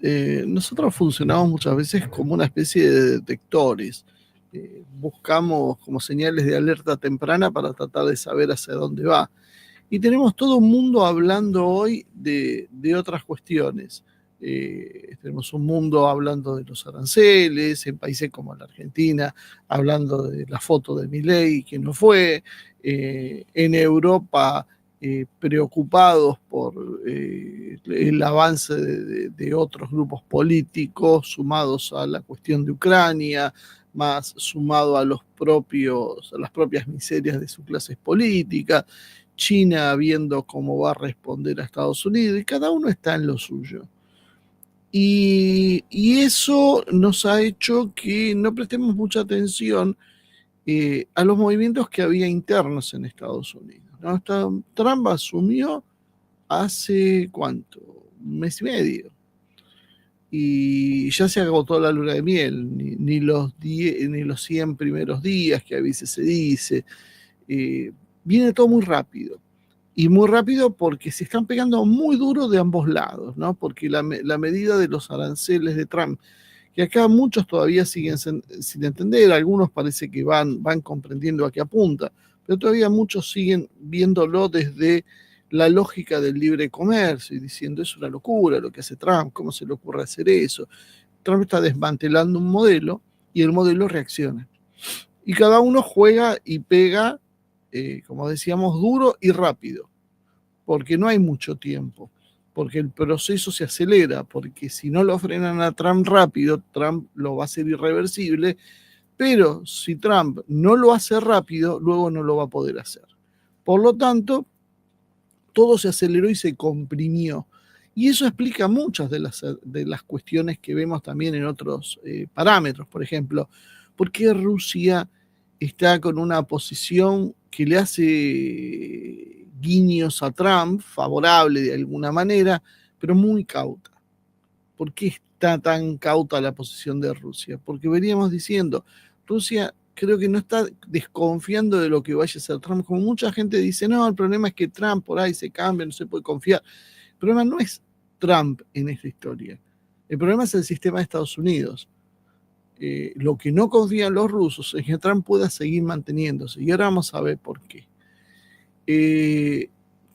Nosotros funcionamos muchas veces como una especie de detectores. Buscamos como señales de alerta temprana para tratar de saber hacia dónde va. Y tenemos todo un mundo hablando hoy de otras cuestiones. Tenemos un mundo hablando de los aranceles, en países como la Argentina, hablando de la foto de Milei, que no fue, en Europa preocupados por el avance de otros grupos políticos, sumados a la cuestión de Ucrania, más sumado a a las propias miserias de sus clases políticas. China viendo cómo va a responder a Estados Unidos, y cada uno está en lo suyo. Y eso nos ha hecho que no prestemos mucha atención a los movimientos que había internos en Estados Unidos, ¿no? Trump asumió hace, ¿cuánto? Un mes y medio. Y ya se agotó la luna de miel, ni los 100 primeros días que a veces se dice. Viene todo muy rápido. Y muy rápido porque se están pegando muy duro de ambos lados, ¿no? Porque la medida de los aranceles de Trump, que acá muchos todavía siguen sin entender, algunos parece que van comprendiendo a qué apunta, pero todavía muchos siguen viéndolo desde la lógica del libre comercio y diciendo es una locura lo que hace Trump, ¿cómo se le ocurre hacer eso? Trump está desmantelando un modelo y el modelo reacciona. Y cada uno juega y pega, como decíamos, duro y rápido, porque no hay mucho tiempo, porque el proceso se acelera, porque si no lo frenan a Trump rápido, Trump lo va a hacer irreversible, pero si Trump no lo hace rápido, luego no lo va a poder hacer. Por lo tanto, todo se aceleró y se comprimió. Y eso explica muchas de las cuestiones que vemos también en otros parámetros. Por ejemplo, ¿por qué Rusia está con una posición que le hace guiños a Trump, favorable de alguna manera, pero muy cauta? ¿Por qué está tan cauta la posición de Rusia? Porque veníamos diciendo, Rusia creo que no está desconfiando de lo que vaya a hacer Trump, como mucha gente dice, no, el problema es que Trump por ahí se cambia, no se puede confiar. El problema no es Trump en esta historia, el problema es el sistema de Estados Unidos. Lo que no confían los rusos es que Trump pueda seguir manteniéndose, y ahora vamos a ver por qué.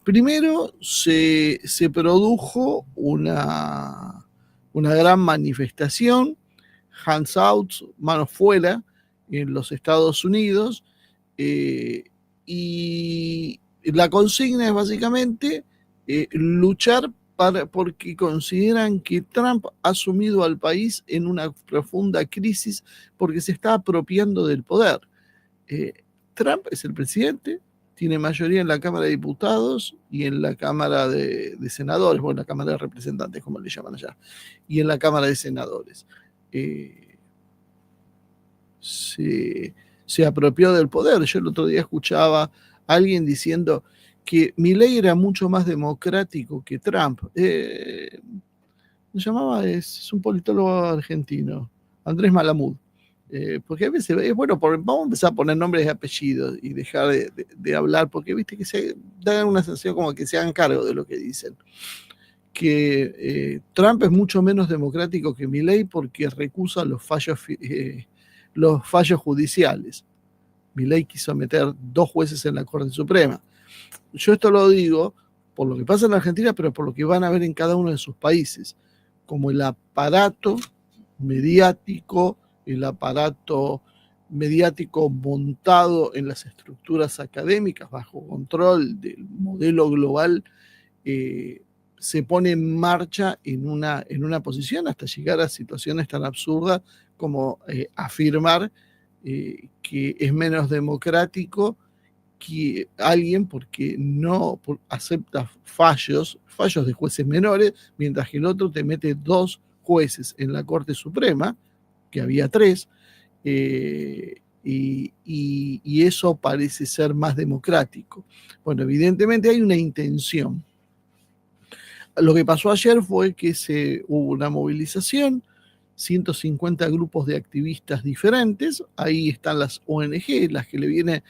Primero se produjo una gran manifestación, hands out, manos fuera, en los Estados Unidos, y la consigna es básicamente luchar porque consideran que Trump ha sumido al país en una profunda crisis porque se está apropiando del poder. Trump es el presidente, tiene mayoría en la Cámara de Diputados y en la Cámara de Senadores, bueno, la Cámara de Representantes, como le llaman allá, y en la Cámara de Senadores. Se apropió del poder. Yo el otro día escuchaba a alguien diciendo que Milei era mucho más democrático que Trump. Es un politólogo argentino, Andrés Malamud. Porque a veces es bueno, vamos a empezar a poner nombres y apellidos y dejar de hablar, porque viste que se dan una sensación como que se hagan cargo de lo que dicen. Que Trump es mucho menos democrático que Milei porque recusa los fallos judiciales. Milei quiso meter 2 jueces en la Corte Suprema. Yo esto lo digo por lo que pasa en Argentina, pero por lo que van a ver en cada uno de sus países, como el aparato mediático montado en las estructuras académicas bajo control del modelo global, se pone en marcha en una posición hasta llegar a situaciones tan absurdas como afirmar que es menos democrático que alguien porque no acepta fallos de jueces menores, mientras que el otro te mete 2 jueces en la Corte Suprema, que había 3, y eso parece ser más democrático. Bueno, evidentemente hay una intención. Lo que pasó ayer fue que hubo una movilización, 150 grupos de activistas diferentes, ahí están las ONG, las que le viene.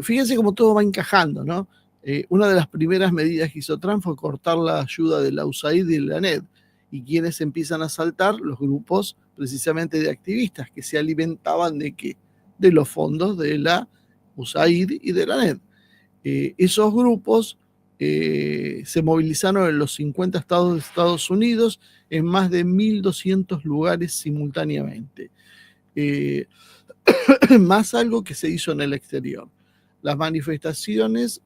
Fíjense cómo todo va encajando, ¿no? Una de las primeras medidas que hizo Trump fue cortar la ayuda de la USAID y de la ANED, ¿Y quiénes empiezan a saltar? Los grupos precisamente de activistas que se alimentaban ¿de qué? De los fondos de la USAID y de la ANED. Esos grupos se movilizaron en los 50 estados de Estados Unidos en más de 1.200 lugares simultáneamente. Más algo que se hizo en el exterior. Las manifestaciones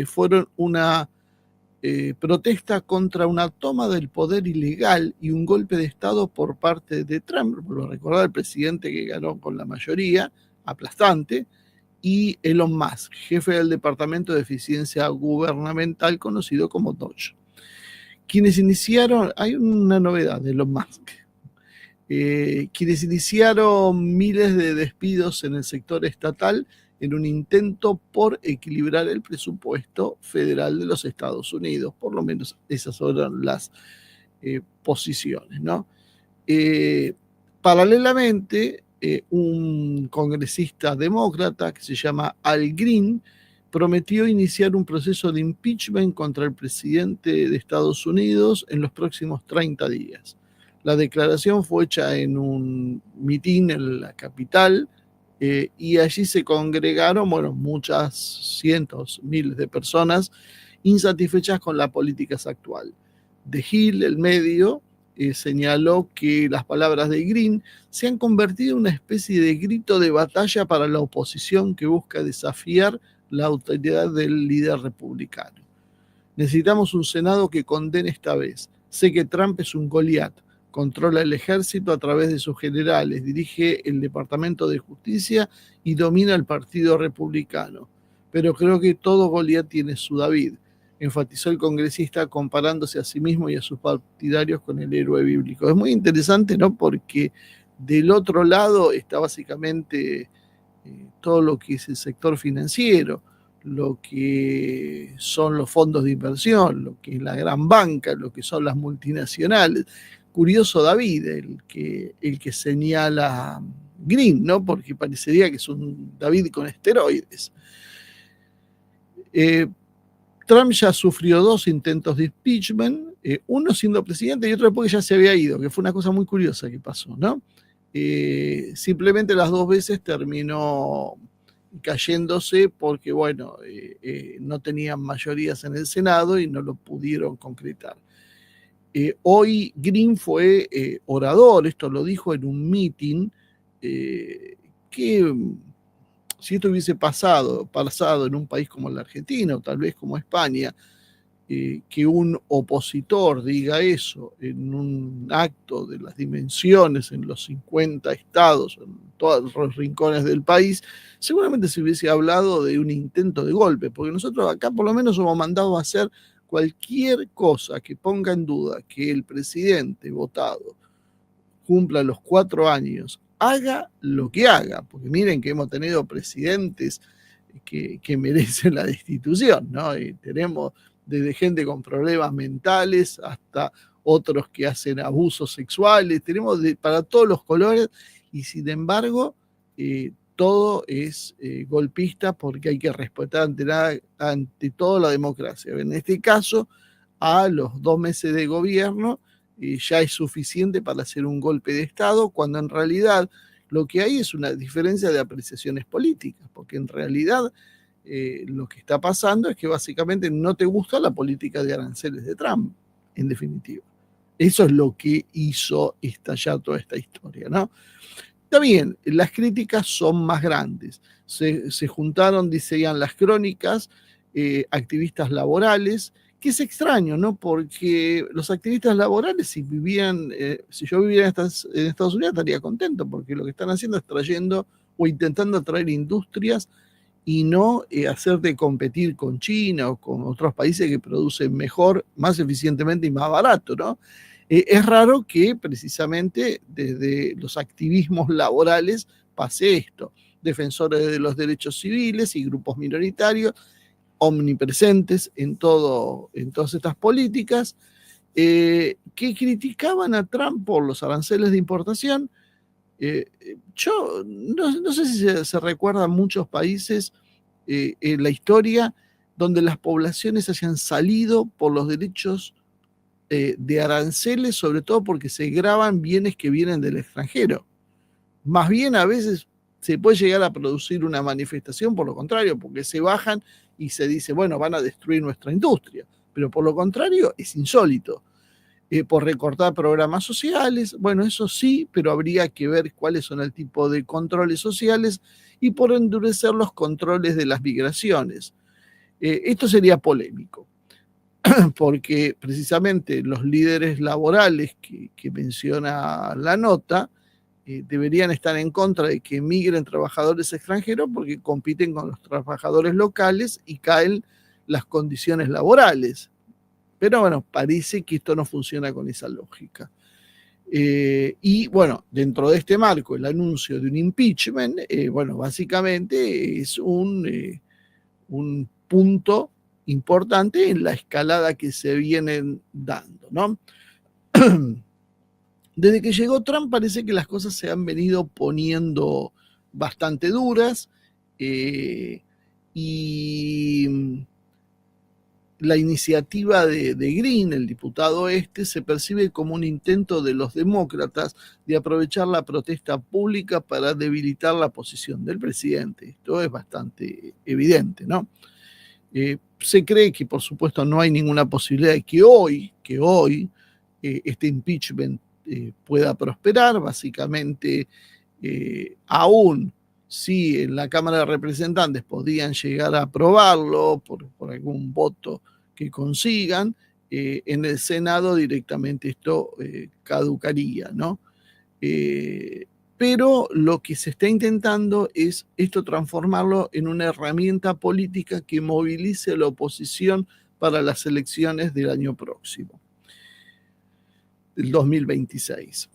fueron una protesta contra una toma del poder ilegal y un golpe de Estado por parte de Trump, lo recordar el presidente que ganó con la mayoría aplastante, y Elon Musk, jefe del Departamento de Eficiencia Gubernamental conocido como DOGE. Quienes iniciaron, hay una novedad de Elon Musk, quienes iniciaron miles de despidos en el sector estatal en un intento por equilibrar el presupuesto federal de los Estados Unidos. Por lo menos esas eran las posiciones, ¿no? Paralelamente, un congresista demócrata que se llama Al Green prometió iniciar un proceso de impeachment contra el presidente de Estados Unidos en los próximos 30 días. La declaración fue hecha en un mitin en la capital y allí se congregaron, bueno, muchas cientos, miles de personas insatisfechas con las políticas actuales. The Hill, el medio, señaló que las palabras de Green se han convertido en una especie de grito de batalla para la oposición que busca desafiar la autoridad del líder republicano. Necesitamos un Senado que condene esta vez. Sé que Trump es un Goliat, controla el ejército a través de sus generales, dirige el Departamento de Justicia y domina el Partido Republicano. Pero creo que todo Goliat tiene su David, enfatizó el congresista comparándose a sí mismo y a sus partidarios con el héroe bíblico. Es muy interesante, ¿no? Porque del otro lado está básicamente todo lo que es el sector financiero, lo que son los fondos de inversión, lo que es la gran banca, lo que son las multinacionales. Curioso David, el que señala Green, ¿no? Porque parecería que es un David con esteroides. Trump ya sufrió 2 intentos de impeachment, uno siendo presidente y otro porque ya se había ido, que fue una cosa muy curiosa que pasó, ¿no? Simplemente las 2 veces terminó cayéndose porque, bueno, no tenían mayorías en el Senado y no lo pudieron concretar. Hoy Green fue orador, esto lo dijo en un meeting que si esto hubiese pasado en un país como la Argentina o tal vez como España, que un opositor diga eso en un acto de las dimensiones en los 50 estados, en todos los rincones del país, seguramente se hubiese hablado de un intento de golpe, porque nosotros acá por lo menos hemos mandado a hacer cualquier cosa que ponga en duda que el presidente votado cumpla los 4 años, haga lo que haga, porque miren que hemos tenido presidentes que merecen la destitución, ¿no? Y tenemos desde gente con problemas mentales hasta otros que hacen abusos sexuales, tenemos para todos los colores y sin embargo todo es golpista porque hay que respetar ante todo la democracia. En este caso, a los 2 meses de gobierno ya es suficiente para hacer un golpe de Estado, cuando en realidad lo que hay es una diferencia de apreciaciones políticas, porque en realidad lo que está pasando es que básicamente no te gusta la política de aranceles de Trump, en definitiva. Eso es lo que hizo estallar toda esta historia, ¿no? Está bien, las críticas son más grandes. Se juntaron, decían las crónicas, activistas laborales, que es extraño, ¿no? Porque los activistas laborales, si yo viviera en Estados Unidos, estaría contento, porque lo que están haciendo es trayendo o intentando traer industrias y no hacerte competir con China o con otros países que producen mejor, más eficientemente y más barato, ¿no? Es raro que precisamente desde los activismos laborales pase esto. Defensores de los derechos civiles y grupos minoritarios omnipresentes en todas estas políticas, que criticaban a Trump por los aranceles de importación. Yo no sé si se recuerdan muchos países en la historia donde las poblaciones hayan salido por los derechos de aranceles, sobre todo porque se graban bienes que vienen del extranjero. Más bien a veces se puede llegar a producir una manifestación por lo contrario, porque se bajan y se dice, bueno, van a destruir nuestra industria. Pero por lo contrario es insólito. Por recortar programas sociales, bueno, eso sí, pero habría que ver cuáles son el tipo de controles sociales y por endurecer los controles de las migraciones. Esto sería polémico, porque precisamente los líderes laborales que menciona la nota deberían estar en contra de que migren trabajadores extranjeros porque compiten con los trabajadores locales y caen las condiciones laborales. Pero bueno, parece que esto no funciona con esa lógica. Y bueno, dentro de este marco, el anuncio de un impeachment, bueno, básicamente es un punto importante en la escalada que se vienen dando, ¿no? Desde que llegó Trump parece que las cosas se han venido poniendo bastante duras y la iniciativa de Green, el diputado se percibe como un intento de los demócratas de aprovechar la protesta pública para debilitar la posición del presidente. Esto es bastante evidente, ¿no? Se cree que, por supuesto, no hay ninguna posibilidad de que hoy este impeachment pueda prosperar. Básicamente, aún si en la Cámara de Representantes podían llegar a aprobarlo por algún voto que consigan, en el Senado directamente esto caducaría, ¿no? Pero lo que se está intentando es esto transformarlo en una herramienta política que movilice a la oposición para las elecciones del año próximo, del 2026.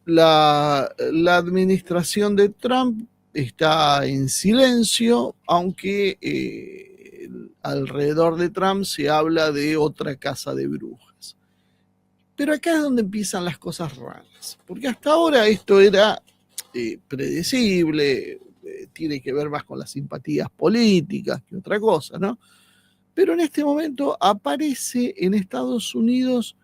La administración de Trump está en silencio, aunque alrededor de Trump se habla de otra casa de brujas. Pero acá es donde empiezan las cosas raras, porque hasta ahora esto era predecible, tiene que ver más con las simpatías políticas que otra cosa, ¿no? Pero en este momento aparece en Estados Unidos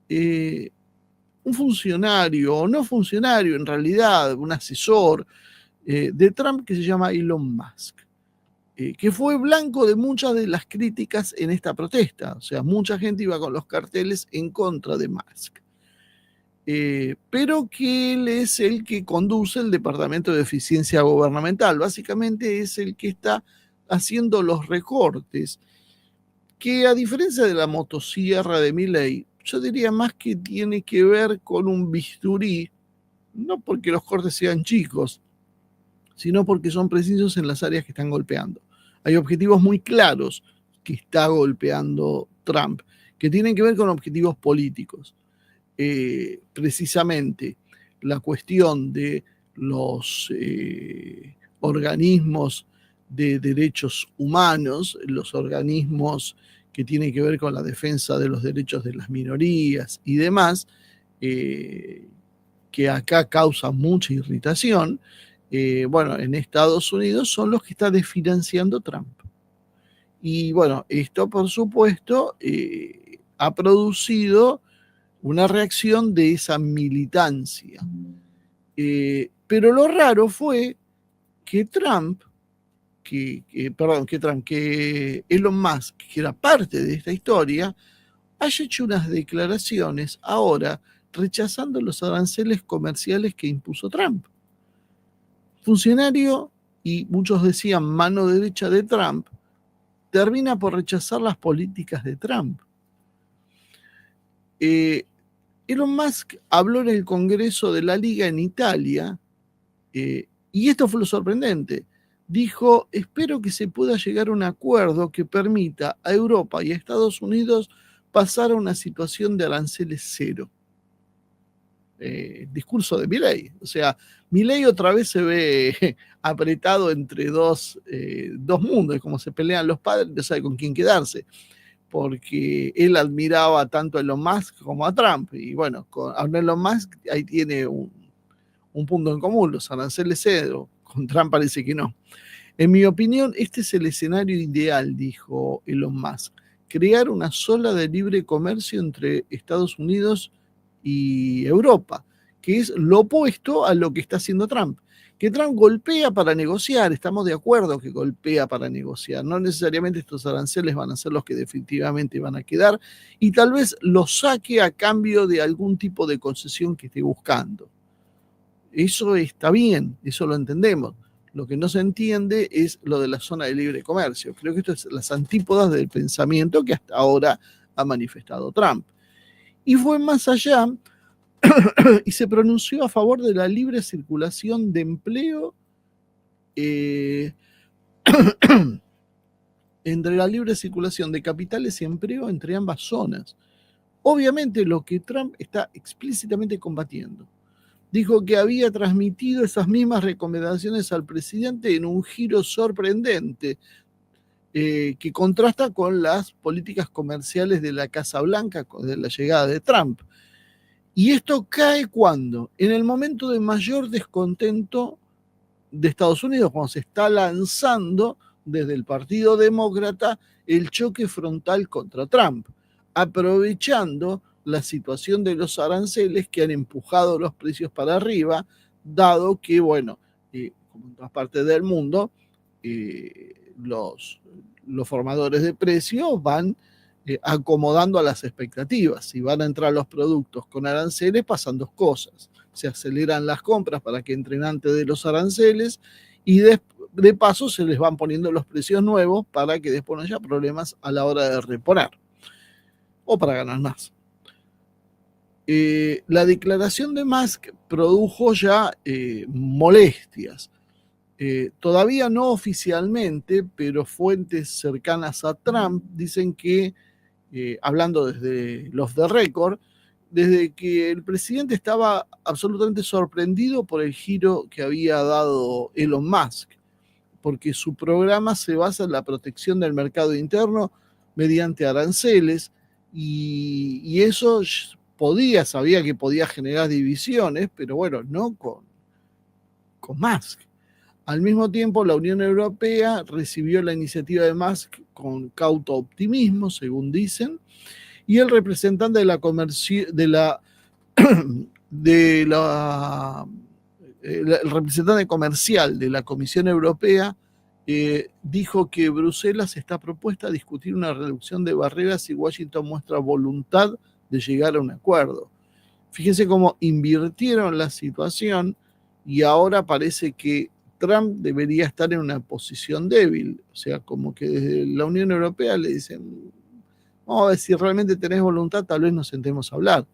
un funcionario, o no funcionario en realidad, un asesor de Trump que se llama Elon Musk, que fue blanco de muchas de las críticas en esta protesta. O sea, mucha gente iba con los carteles en contra de Musk. Pero que él es el que conduce el Departamento de Eficiencia Gubernamental. Básicamente es el que está haciendo los recortes, que a diferencia de la motosierra de Milei, yo diría más que tiene que ver con un bisturí, no porque los cortes sean chicos, sino porque son precisos en las áreas que están golpeando. Hay objetivos muy claros que está golpeando Trump, que tienen que ver con objetivos políticos. Precisamente la cuestión de los organismos de derechos humanos, los organismos que tienen que ver con la defensa de los derechos de las minorías y demás, que acá causan mucha irritación, bueno, en Estados Unidos son los que está desfinanciando Trump. Y bueno, esto por supuesto ha producido una reacción de esa militancia. Pero lo raro fue que que Elon Musk, que era parte de esta historia, haya hecho unas declaraciones ahora rechazando los aranceles comerciales que impuso Trump. Funcionario, y muchos decían mano derecha de Trump, termina por rechazar las políticas de Trump. Elon Musk habló en el Congreso de la Liga en Italia, y esto fue lo sorprendente. Dijo, espero que se pueda llegar a un acuerdo que permita a Europa y a Estados Unidos pasar a una situación de aranceles cero. Discurso de Milei. O sea, Milei otra vez se ve apretado entre dos mundos, como se pelean los padres, no sabe con quién quedarse, porque él admiraba tanto a Elon Musk como a Trump, y bueno, con Elon Musk ahí tiene un punto en común, los aranceles cero, con Trump parece que no. En mi opinión, este es el escenario ideal, dijo Elon Musk, crear una zona de libre comercio entre Estados Unidos y Europa, que es lo opuesto a lo que está haciendo Trump. Que Trump golpea para negociar, estamos de acuerdo que golpea para negociar, no necesariamente estos aranceles van a ser los que definitivamente van a quedar, y tal vez los saque a cambio de algún tipo de concesión que esté buscando. Eso está bien, eso lo entendemos. Lo que no se entiende es lo de la zona de libre comercio. Creo que esto es las antípodas del pensamiento que hasta ahora ha manifestado Trump. Y fue más allá y se pronunció a favor de la libre circulación de empleo entre la libre circulación de capitales y empleo entre ambas zonas. Obviamente lo que Trump está explícitamente combatiendo. Dijo que había transmitido esas mismas recomendaciones al presidente en un giro sorprendente que contrasta con las políticas comerciales de la Casa Blanca de la llegada de Trump. Y esto cae ¿cuándo? En el momento de mayor descontento de Estados Unidos, cuando se está lanzando desde el Partido Demócrata el choque frontal contra Trump, aprovechando la situación de los aranceles que han empujado los precios para arriba, dado que, bueno, como en todas partes del mundo, los formadores de precios van acomodando a las expectativas. Si van a entrar los productos con aranceles, pasan dos cosas. Se aceleran las compras para que entren antes de los aranceles y de paso se les van poniendo los precios nuevos para que después no haya problemas a la hora de reponer o para ganar más. La declaración de Musk produjo ya molestias. Todavía no oficialmente, pero fuentes cercanas a Trump dicen que, hablando desde los de récord, desde que el presidente estaba absolutamente sorprendido por el giro que había dado Elon Musk, porque su programa se basa en la protección del mercado interno mediante aranceles, y eso sabía que podía generar divisiones, pero bueno, no con Musk. Al mismo tiempo, la Unión Europea recibió la iniciativa de Musk con cauto optimismo, según dicen, y el representante el representante comercial de la Comisión Europea dijo que Bruselas está propuesta a discutir una reducción de barreras si Washington muestra voluntad de llegar a un acuerdo. Fíjense cómo invirtieron la situación y ahora parece que Trump debería estar en una posición débil. O sea, como que desde la Unión Europea le dicen, vamos a ver si realmente tenés voluntad, tal vez nos sentemos a hablar.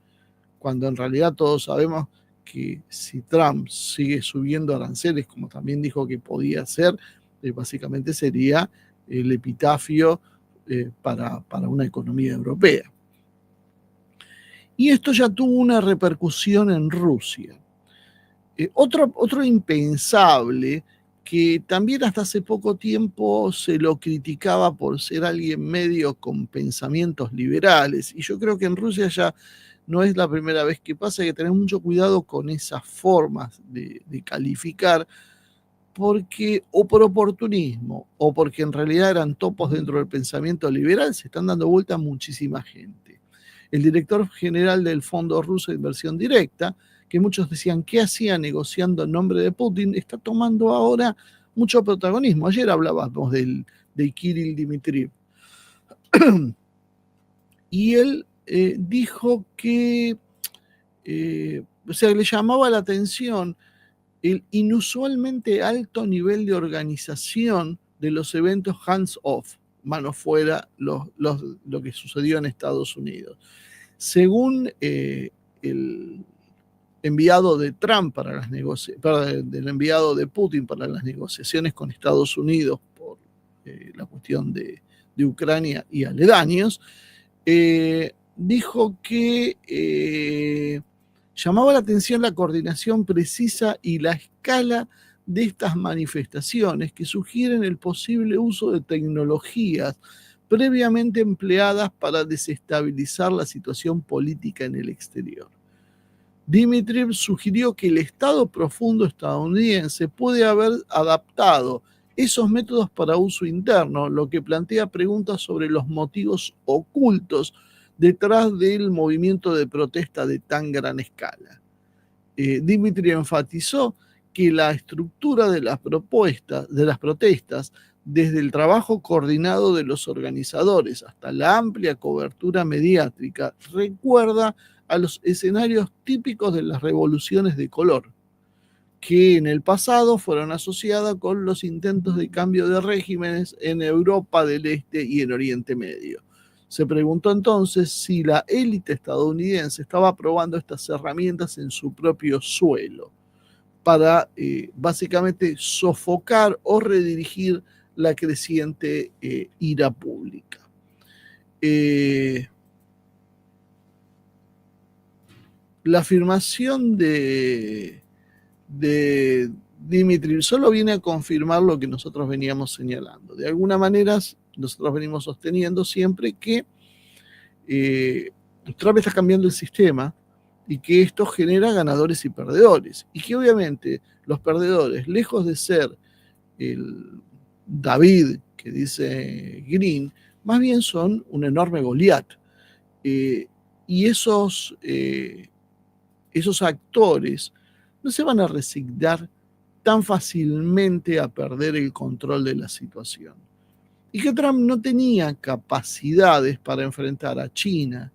Cuando en realidad todos sabemos que si Trump sigue subiendo aranceles, como también dijo que podía hacer, básicamente sería el epitafio para una economía europea. Y esto ya tuvo una repercusión en Rusia. Otro impensable que también hasta hace poco tiempo se lo criticaba por ser alguien medio con pensamientos liberales, y yo creo que en Rusia ya no es la primera vez que pasa, hay que tener mucho cuidado con esas formas de calificar, porque o por oportunismo o porque en realidad eran topos dentro del pensamiento liberal, se están dando vuelta a muchísima gente. El director general del Fondo Ruso de Inversión Directa, que muchos decían, ¿qué hacía negociando en nombre de Putin?, está tomando ahora mucho protagonismo. Ayer hablábamos de Kirill Dmitriev. Y él dijo que, le llamaba la atención el inusualmente alto nivel de organización de los eventos hands-off, mano fuera, lo que sucedió en Estados Unidos. Según el enviado de Trump para las del enviado de Putin para las negociaciones con Estados Unidos por la cuestión de Ucrania y aledaños, dijo que llamaba la atención la coordinación precisa y la escala de estas manifestaciones que sugieren el posible uso de tecnologías previamente empleadas para desestabilizar la situación política en el exterior. Dmitriev sugirió que el Estado profundo estadounidense puede haber adaptado esos métodos para uso interno, lo que plantea preguntas sobre los motivos ocultos detrás del movimiento de protesta de tan gran escala. Dmitry enfatizó que la estructura de las protestas, desde el trabajo coordinado de los organizadores hasta la amplia cobertura mediática, recuerda a los escenarios típicos de las revoluciones de color, que en el pasado fueron asociadas con los intentos de cambio de regímenes en Europa del Este y en Oriente Medio. Se preguntó entonces si la élite estadounidense estaba probando estas herramientas en su propio suelo para básicamente sofocar o redirigir la creciente ira pública. La afirmación de Dmitry solo viene a confirmar lo que nosotros veníamos señalando. De alguna manera, nosotros venimos sosteniendo siempre que Trump está cambiando el sistema y que esto genera ganadores y perdedores. Y que obviamente los perdedores, lejos de ser el David que dice Green, más bien son un enorme Goliat. Y esos actores no se van a resignar tan fácilmente a perder el control de la situación. Y que Trump no tenía capacidades para enfrentar a China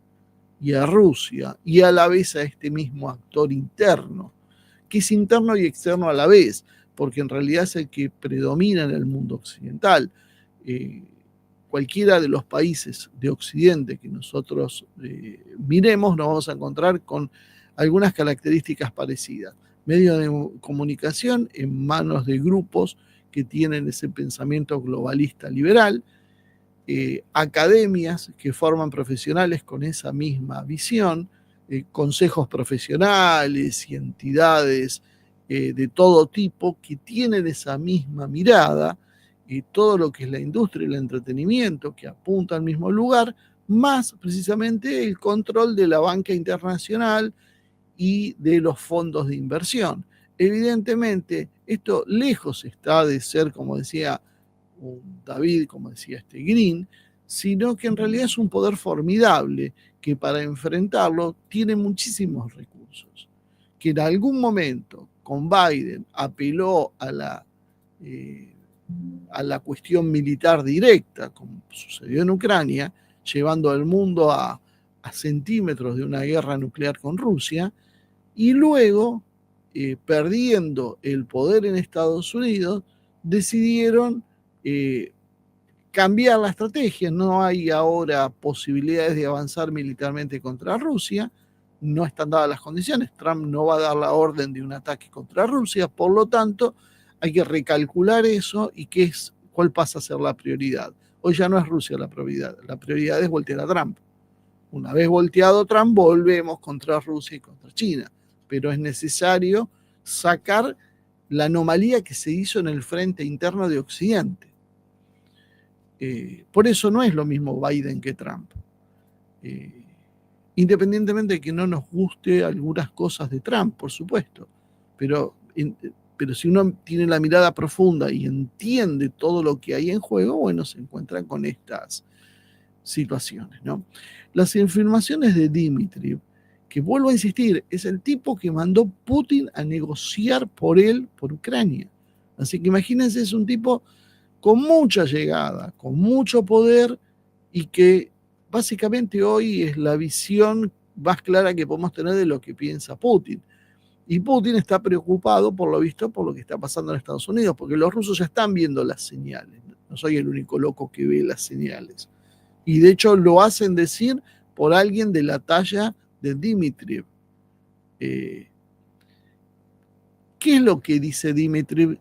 y a Rusia y a la vez a este mismo actor interno, que es interno y externo a la vez, porque en realidad es el que predomina en el mundo occidental. Cualquiera de los países de Occidente que nosotros miremos, nos vamos a encontrar con algunas características parecidas. Medios de comunicación en manos de grupos que tienen ese pensamiento globalista liberal, academias que forman profesionales con esa misma visión, consejos profesionales y entidades de todo tipo que tienen esa misma mirada, todo lo que es la industria y el entretenimiento que apunta al mismo lugar, más precisamente el control de la banca internacional y de los fondos de inversión. Evidentemente, esto lejos está de ser, como decía David, como decía Green, sino que en realidad es un poder formidable que para enfrentarlo tiene muchísimos recursos. Que en algún momento con Biden apeló a la cuestión militar directa, como sucedió en Ucrania, llevando al mundo a centímetros de una guerra nuclear con Rusia, y luego, perdiendo el poder en Estados Unidos, decidieron cambiar la estrategia. No hay ahora posibilidades de avanzar militarmente contra Rusia, no están dadas las condiciones. Trump no va a dar la orden de un ataque contra Rusia, por lo tanto, hay que recalcular eso y cuál pasa a ser la prioridad. Hoy ya no es Rusia la prioridad es voltear a Trump. Una vez volteado Trump, volvemos contra Rusia y contra China. Pero es necesario sacar la anomalía que se hizo en el frente interno de Occidente. Por eso no es lo mismo Biden que Trump. Independientemente de que no nos guste algunas cosas de Trump, por supuesto. Pero si uno tiene la mirada profunda y entiende todo lo que hay en juego, bueno, se encuentra con estas situaciones, ¿no? Las afirmaciones de Dmitry, que vuelvo a insistir, es el tipo que mandó Putin a negociar por Ucrania. Así que imagínense, es un tipo con mucha llegada, con mucho poder y que básicamente hoy es la visión más clara que podemos tener de lo que piensa Putin. Y Putin está preocupado, por lo visto, por lo que está pasando en Estados Unidos, porque los rusos ya están viendo las señales. No soy el único loco que ve las señales. Y de hecho lo hacen decir por alguien de la talla de Dmitry. ¿Qué es lo que dice Dmitry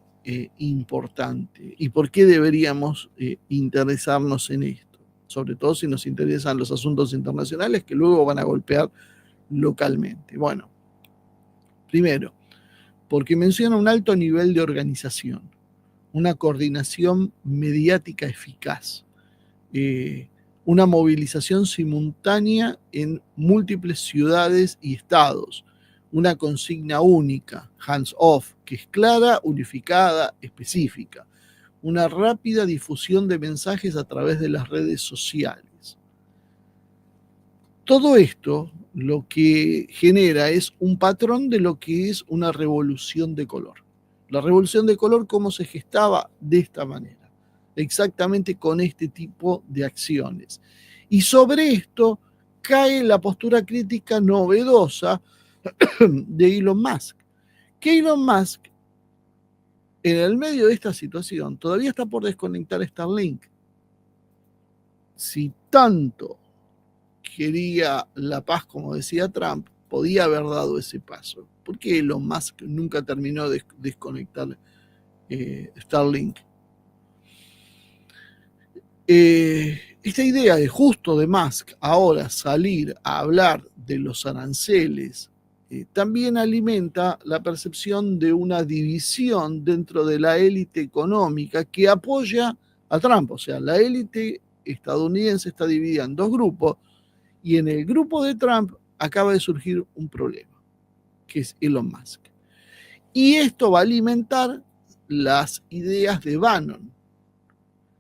importante? ¿Y por qué deberíamos interesarnos en esto? Sobre todo si nos interesan los asuntos internacionales que luego van a golpear localmente. Bueno, primero, porque menciona un alto nivel de organización, una coordinación mediática eficaz, una movilización simultánea en múltiples ciudades y estados, una consigna única, hands off, que es clara, unificada, específica, una rápida difusión de mensajes a través de las redes sociales. Todo esto lo que genera es un patrón de lo que es una revolución de color. La revolución de color, ¿cómo se gestaba? De esta manera, exactamente con este tipo de acciones. Y sobre esto cae la postura crítica novedosa de Elon Musk, que Elon Musk, en el medio de esta situación, todavía está por desconectar Starlink. Si tanto quería la paz, como decía Trump, podía haber dado ese paso. ¿Por qué Elon Musk nunca terminó de desconectar Starlink? Esta idea de justo de Musk ahora salir a hablar de los aranceles también alimenta la percepción de una división dentro de la élite económica que apoya a Trump. O sea, la élite estadounidense está dividida en dos grupos y en el grupo de Trump acaba de surgir un problema, que es Elon Musk. Y esto va a alimentar las ideas de Bannon,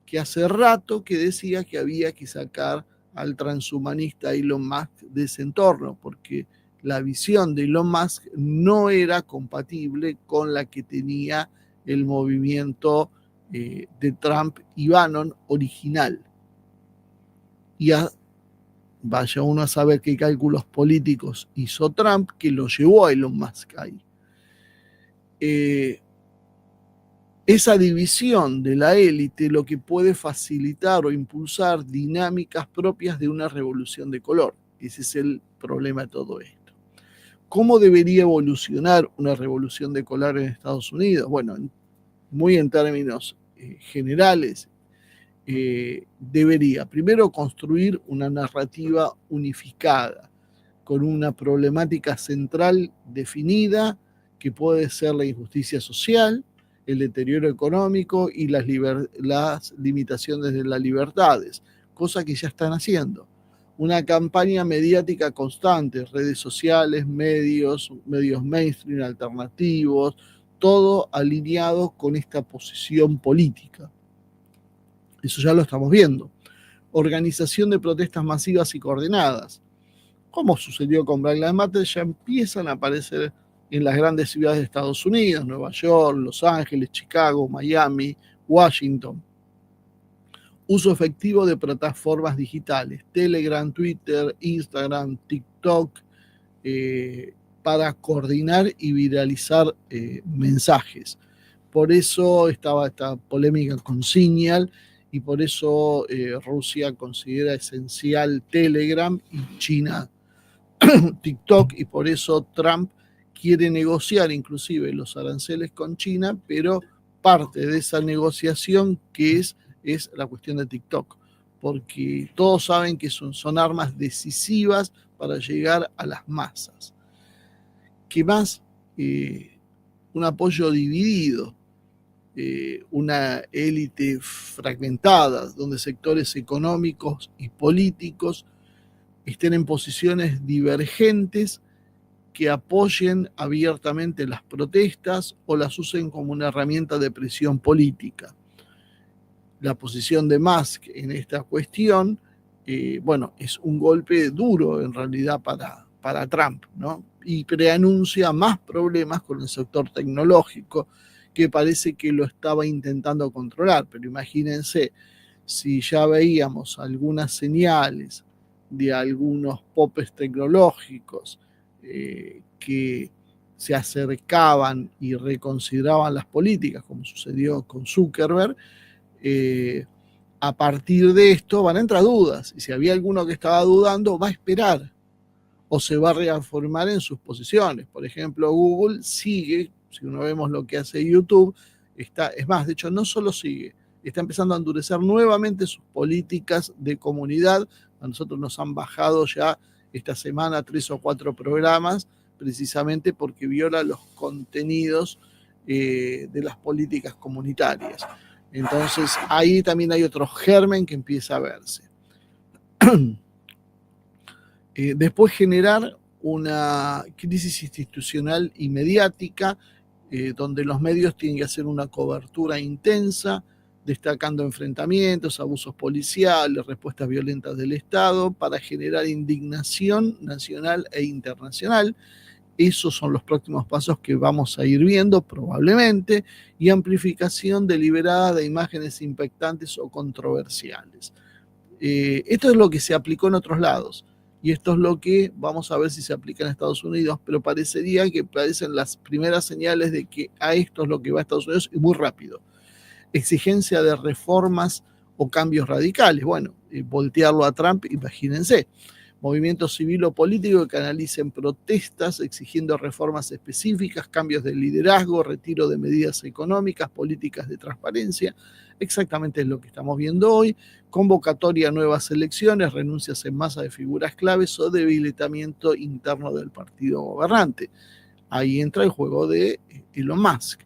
que hace rato que decía que había que sacar al transhumanista Elon Musk de ese entorno, porque la visión de Elon Musk no era compatible con la que tenía el movimiento de Trump y Bannon original. Y vaya uno a saber qué cálculos políticos hizo Trump que lo llevó a Elon Musk ahí. Esa división de la élite lo que puede facilitar o impulsar dinámicas propias de una revolución de color. Ese es el problema de todo esto. ¿Cómo debería evolucionar una revolución de color en Estados Unidos? Bueno, muy en términos generales, debería primero construir una narrativa unificada, con una problemática central definida, que puede ser la injusticia social, el deterioro económico y las limitaciones de las libertades, cosa que ya están haciendo. Una campaña mediática constante, redes sociales, medios mainstream alternativos, todo alineado con esta posición política. Eso ya lo estamos viendo. Organización de protestas masivas y coordinadas. Como sucedió con Black Lives Matter, ya empiezan a aparecer en las grandes ciudades de Estados Unidos, Nueva York, Los Ángeles, Chicago, Miami, Washington. Uso efectivo de plataformas digitales, Telegram, Twitter, Instagram, TikTok, para coordinar y viralizar mensajes. Por eso estaba esta polémica con Signal y por eso Rusia considera esencial Telegram y China TikTok, y por eso Trump quiere negociar inclusive los aranceles con China, pero parte de esa negociación que es la cuestión de TikTok, porque todos saben que son armas decisivas para llegar a las masas. ¿Qué más? Un apoyo dividido, una élite fragmentada, donde sectores económicos y políticos estén en posiciones divergentes que apoyen abiertamente las protestas o las usen como una herramienta de presión política. La posición de Musk en esta cuestión, bueno, es un golpe duro en realidad para Trump, ¿no? Y preanuncia más problemas con el sector tecnológico, que parece que lo estaba intentando controlar. Pero imagínense, si ya veíamos algunas señales de algunos popes tecnológicos que se acercaban y reconsideraban las políticas, como sucedió con Zuckerberg, a partir de esto van a entrar dudas. Y si había alguno que estaba dudando, va a esperar o se va a reafirmar en sus posiciones. Por ejemplo, Google sigue, si uno vemos lo que hace YouTube, es más, de hecho, no solo sigue, está empezando a endurecer nuevamente sus políticas de comunidad. A nosotros nos han bajado ya esta semana 3 o 4 programas, precisamente porque viola los contenidos de las políticas comunitarias. Entonces, ahí también hay otro germen que empieza a verse. Después, generar una crisis institucional y mediática, donde los medios tienen que hacer una cobertura intensa destacando enfrentamientos, abusos policiales, respuestas violentas del Estado para generar indignación nacional e internacional. Esos son los próximos pasos que vamos a ir viendo probablemente, y amplificación deliberada de imágenes impactantes o controversiales. Esto es lo que se aplicó en otros lados y esto es lo que vamos a ver si se aplica en Estados Unidos, pero parecería que parecen las primeras señales de que a esto es lo que va a Estados Unidos y muy rápido. Exigencia de reformas o cambios radicales. Bueno, voltearlo a Trump, imagínense. Movimiento civil o político que canalicen protestas exigiendo reformas específicas, cambios de liderazgo, retiro de medidas económicas, políticas de transparencia. Exactamente es lo que estamos viendo hoy. Convocatoria a nuevas elecciones, renuncias en masa de figuras claves o debilitamiento interno del partido gobernante. Ahí entra el juego de Elon Musk.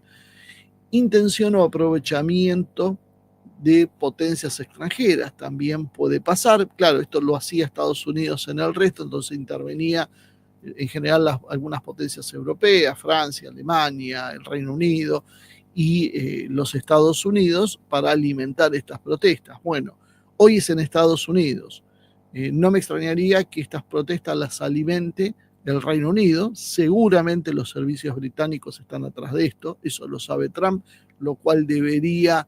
Intención o aprovechamiento de potencias extranjeras también puede pasar. Claro, esto lo hacía Estados Unidos en el resto, entonces intervenía en general algunas potencias europeas, Francia, Alemania, el Reino Unido y los Estados Unidos para alimentar estas protestas. Bueno, hoy es en Estados Unidos. No me extrañaría que estas protestas las alimente el Reino Unido. Seguramente los servicios británicos están atrás de esto, eso lo sabe Trump, lo cual debería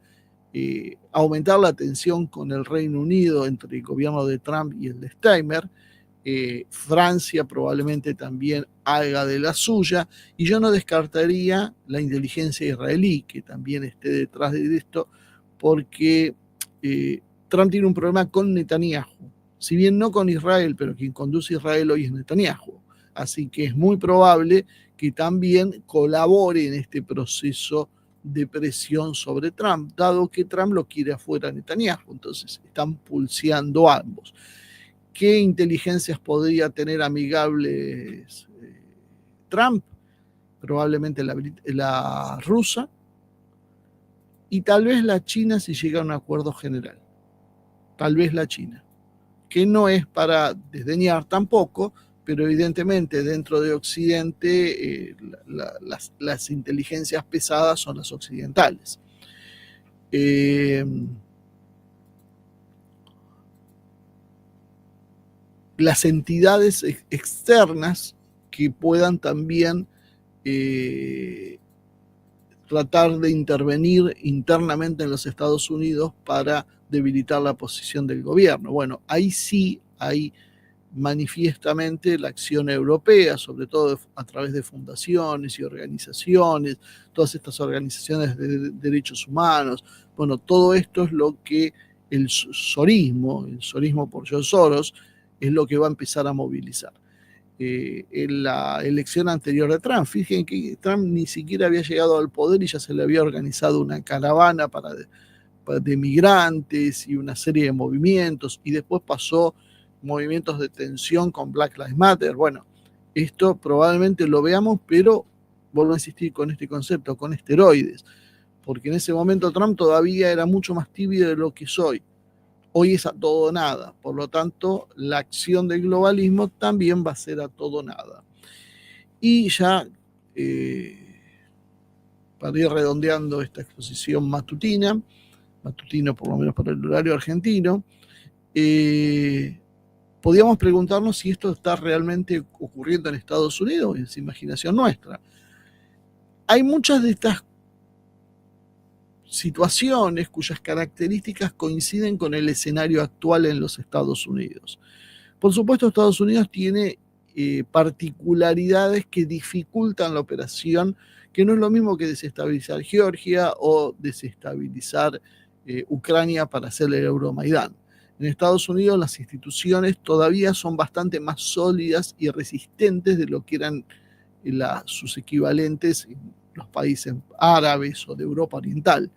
aumentar la tensión con el Reino Unido entre el gobierno de Trump y el de Steinmeier. Francia probablemente también haga de la suya, y yo no descartaría la inteligencia israelí que también esté detrás de esto, porque Trump tiene un problema con Netanyahu, si bien no con Israel, pero quien conduce a Israel hoy es Netanyahu, así que es muy probable que también colabore en este proceso de presión sobre Trump, dado que Trump lo quiere afuera Netanyahu, entonces están pulseando ambos. ¿Qué inteligencias podría tener amigables Trump? Probablemente la rusa y tal vez la China si llega a un acuerdo general. Tal vez la China, que no es para desdeñar tampoco, pero evidentemente dentro de Occidente las inteligencias pesadas son las occidentales. Las entidades externas que puedan también tratar de intervenir internamente en los Estados Unidos para debilitar la posición del gobierno. Bueno, ahí sí hay manifiestamente la acción europea, sobre todo a través de fundaciones y organizaciones, todas estas organizaciones de derechos humanos. Bueno, todo esto es lo que el sorismo por George Soros, es lo que va a empezar a movilizar. En la elección anterior de Trump, fíjense que Trump ni siquiera había llegado al poder y ya se le había organizado una caravana de migrantes y una serie de movimientos, y después pasó movimientos de tensión con Black Lives Matter. Bueno, esto probablemente lo veamos, pero vuelvo a insistir con este concepto, con esteroides, porque en ese momento Trump todavía era mucho más tibio de lo que es hoy. Hoy es a todo o nada, por lo tanto la acción del globalismo también va a ser a todo o nada. Y ya para ir redondeando esta exposición matutino por lo menos para el horario argentino, podríamos preguntarnos si esto está realmente ocurriendo en Estados Unidos, es imaginación nuestra. Hay muchas de estas situaciones cuyas características coinciden con el escenario actual en los Estados Unidos. Por supuesto, Estados Unidos tiene particularidades que dificultan la operación, que no es lo mismo que desestabilizar Georgia o desestabilizar Ucrania para hacer el Euromaidán. En Estados Unidos las instituciones todavía son bastante más sólidas y resistentes de lo que eran sus equivalentes en los países árabes o de Europa Oriental.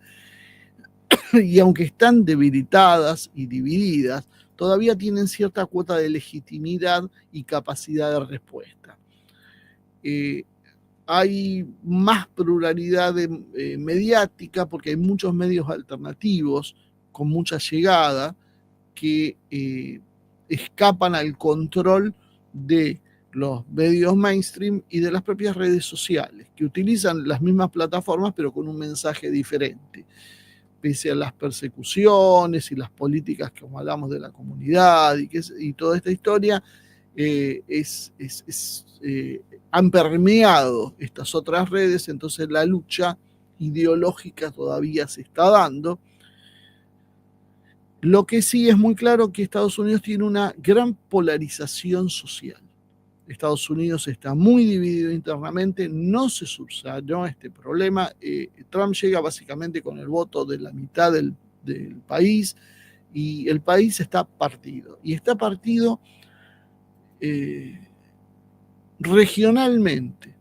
Y aunque están debilitadas y divididas, todavía tienen cierta cuota de legitimidad y capacidad de respuesta. Hay más pluralidad mediática porque hay muchos medios alternativos con mucha llegada que escapan al control de los medios mainstream y de las propias redes sociales, que utilizan las mismas plataformas pero con un mensaje diferente. pese a las persecuciones y las políticas que como hablamos de la comunidad y toda esta historia, han permeado estas otras redes, entonces la lucha ideológica todavía se está dando. Lo que sí es muy claro que Estados Unidos tiene una gran polarización social. Estados Unidos está muy dividido internamente, no se subsanó este problema. Trump llega básicamente con el voto de la mitad del país y el país está partido. Y está partido regionalmente.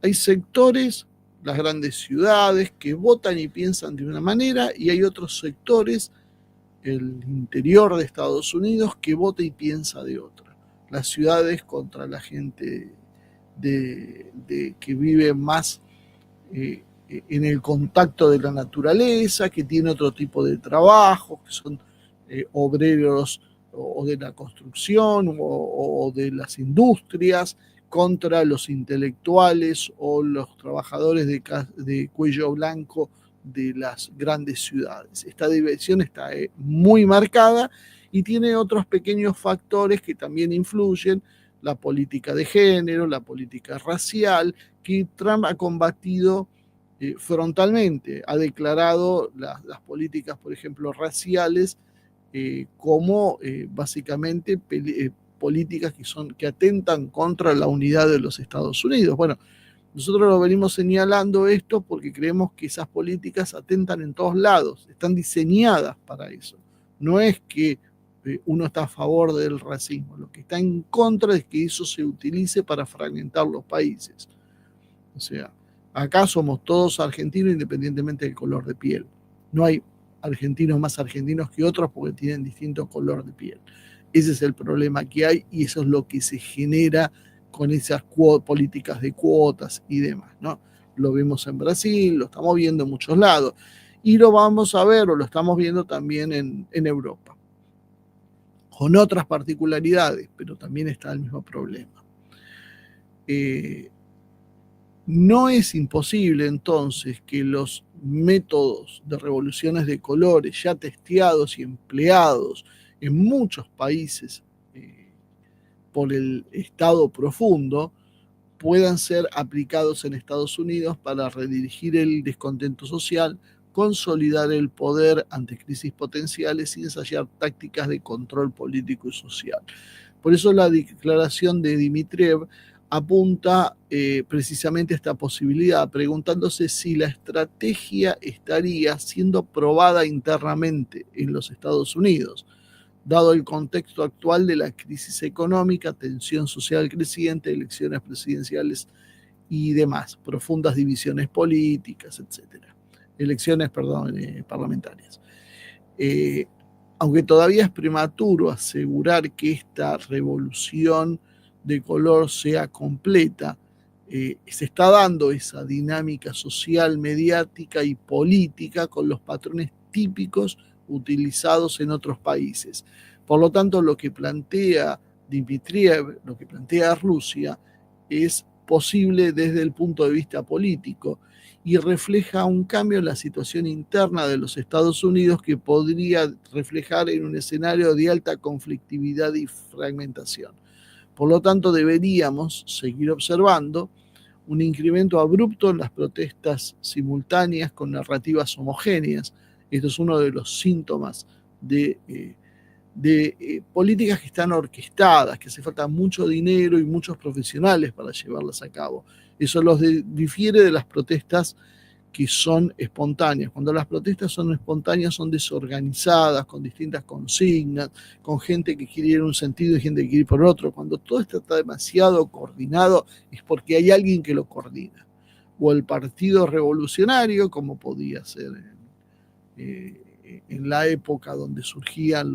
Hay sectores, las grandes ciudades, que votan y piensan de una manera y hay otros sectores, el interior de Estados Unidos, que vota y piensa de otra. Las ciudades contra la gente que vive más en el contacto de la naturaleza, que tiene otro tipo de trabajo, que son obreros o de la construcción o de las industrias, contra los intelectuales o los trabajadores de cuello blanco de las grandes ciudades. Esta división está muy marcada y tiene otros pequeños factores que también influyen: la política de género, la política racial, que Trump ha combatido frontalmente. Ha declarado las políticas, por ejemplo, raciales como básicamente políticas que atentan contra la unidad de los Estados Unidos. Bueno, nosotros lo venimos señalando esto porque creemos que esas políticas atentan en todos lados, están diseñadas para eso. No es que uno está a favor del racismo, lo que está en contra es que eso se utilice para fragmentar los países. O sea, acá somos todos argentinos independientemente del color de piel. No hay argentinos más argentinos que otros porque tienen distinto color de piel. Ese es el problema que hay y eso es lo que se genera con esas políticas de cuotas y demás, ¿no? Lo vemos en Brasil, lo estamos viendo en muchos lados y lo vamos a ver o lo estamos viendo también en Europa, con otras particularidades, pero también está el mismo problema. No es imposible entonces que los métodos de revoluciones de colores ya testeados y empleados en muchos países por el Estado profundo puedan ser aplicados en Estados Unidos para redirigir el descontento social, consolidar el poder ante crisis potenciales y ensayar tácticas de control político y social. Por eso la declaración de Dmitriev apunta precisamente a esta posibilidad, preguntándose si la estrategia estaría siendo probada internamente en los Estados Unidos, dado el contexto actual de la crisis económica, tensión social creciente, elecciones presidenciales y demás, profundas divisiones políticas, etc. Parlamentarias. Aunque todavía es prematuro asegurar que esta revolución de color sea completa, se está dando esa dinámica social, mediática y política con los patrones típicos utilizados en otros países. Por lo tanto, lo que plantea Dmitriev, lo que plantea Rusia, es posible desde el punto de vista político y refleja un cambio en la situación interna de los Estados Unidos que podría reflejar en un escenario de alta conflictividad y fragmentación. Por lo tanto, deberíamos seguir observando un incremento abrupto en las protestas simultáneas con narrativas homogéneas. Esto es uno de los síntomas de políticas que están orquestadas, que hace falta mucho dinero y muchos profesionales para llevarlas a cabo. Eso los difiere de las protestas que son espontáneas. Cuando las protestas son espontáneas, son desorganizadas, con distintas consignas, con gente que quiere ir en un sentido y gente que quiere ir por otro. Cuando todo esto está demasiado coordinado, es porque hay alguien que lo coordina. O el Partido Revolucionario, como podía ser en la época donde surgían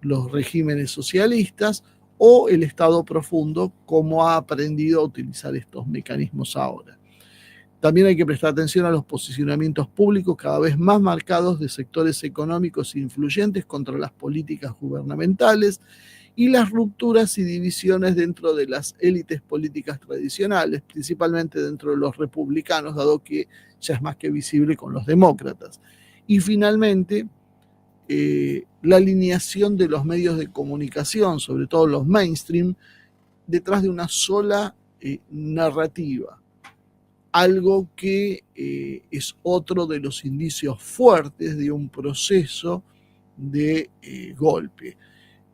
los regímenes socialistas, o el Estado profundo, como ha aprendido a utilizar estos mecanismos ahora. También hay que prestar atención a los posicionamientos públicos cada vez más marcados de sectores económicos influyentes contra las políticas gubernamentales y las rupturas y divisiones dentro de las élites políticas tradicionales, principalmente dentro de los republicanos, dado que ya es más que visible con los demócratas. Y finalmente, la alineación de los medios de comunicación, sobre todo los mainstream, detrás de una sola narrativa. Algo que es otro de los indicios fuertes de un proceso de golpe.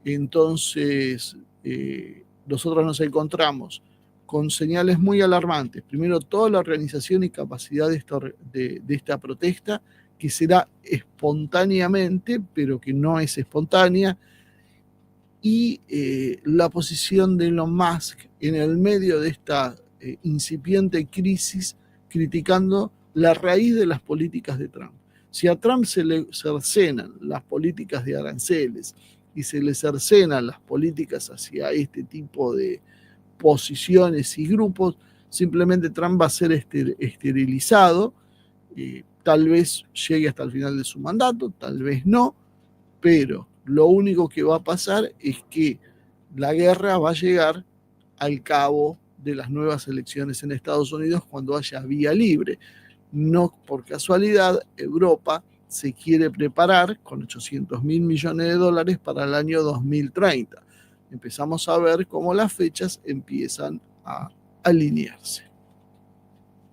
Entonces, nosotros nos encontramos con señales muy alarmantes. Primero, toda la organización y capacidad de esta protesta, que será espontáneamente, pero que no es espontánea, y la posición de Elon Musk en el medio de esta incipiente crisis, criticando la raíz de las políticas de Trump. Si a Trump se le cercenan las políticas de aranceles y se le cercenan las políticas hacia este tipo de posiciones y grupos, simplemente Trump va a ser esterilizado, tal vez llegue hasta el final de su mandato, tal vez no, pero lo único que va a pasar es que la guerra va a llegar al cabo de las nuevas elecciones en Estados Unidos cuando haya vía libre. No por casualidad, Europa se quiere preparar con 800 mil millones de dólares para el año 2030. Empezamos a ver cómo las fechas empiezan a alinearse.